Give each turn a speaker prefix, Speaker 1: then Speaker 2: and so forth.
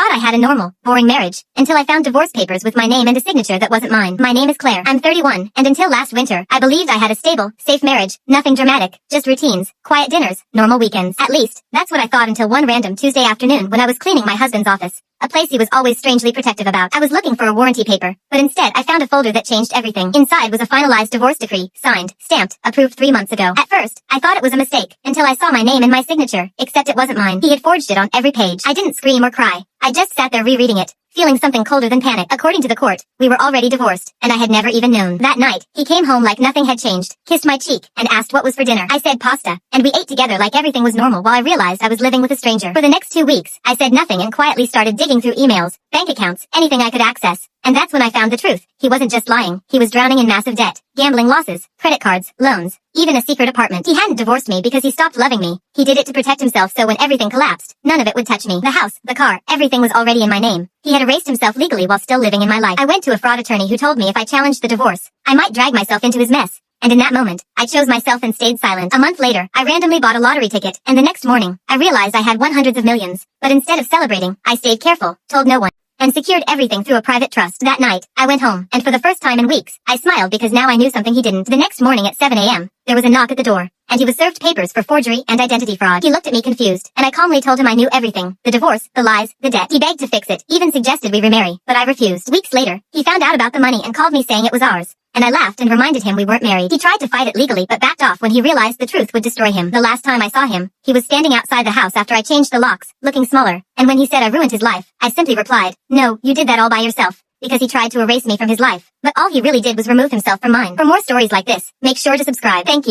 Speaker 1: thought I had a normal, boring marriage, until I found divorce papers with my name and a signature that wasn't mine. My name is Claire. I'm 31, and until last winter, I believed I had a stable, safe marriage, nothing dramatic, just routines, quiet dinners, normal weekends. At least, that's what I thought until one random Tuesday afternoon when I was cleaning my husband's office. A place he was always strangely protective about. I was looking for a warranty paper, but instead I found a folder that changed everything. Inside was a finalized divorce decree, signed, stamped, approved 3 months ago. At first, I thought it was a mistake, until I saw my name and my signature, except it wasn't mine. He had forged it on every page. I didn't scream or cry. I just sat there rereading it, feeling something colder than panic. According to the court, we were already divorced, and I had never even known. That night, he came home like nothing had changed, kissed my cheek, and asked what was for dinner. I said pasta, and we ate together like everything was normal while I realized I was living with a stranger. For the next 2 weeks, I said nothing and quietly started digging through emails, bank accounts, anything I could access. And that's when I found the truth. He wasn't just lying. He was drowning in massive debt, gambling losses, credit cards, loans, even a secret apartment. He hadn't divorced me because he stopped loving me. He did it to protect himself so when everything collapsed, none of it would touch me. The house, the car, everything was already in my name. He had erased himself legally while still living in my life. I went to a fraud attorney who told me if I challenged the divorce, I might drag myself into his mess. And in that moment, I chose myself and stayed silent. A month later, I randomly bought a lottery ticket, and the next morning, I realized I had won hundreds of millions. But instead of celebrating, I stayed careful, told no one, and secured everything through a private trust. That night, I went home, and for the first time in weeks, I smiled because now I knew something he didn't. The next morning at 7 a.m., there was a knock at the door, and he was served papers for forgery and identity fraud. He looked at me confused, and I calmly told him I knew everything. The divorce, the lies, the debt. He begged to fix it, even suggested we remarry, but I refused. Weeks later, he found out about the money and called me saying it was ours. And I laughed and reminded him we weren't married. He tried to fight it legally but backed off when he realized the truth would destroy him. The last time I saw him, he was standing outside the house after I changed the locks, looking smaller. And when he said I ruined his life, I simply replied, "No, you did that all by yourself." Because he tried to erase me from his life. But all he really did was remove himself from mine. For more stories like this, make sure to subscribe. Thank you.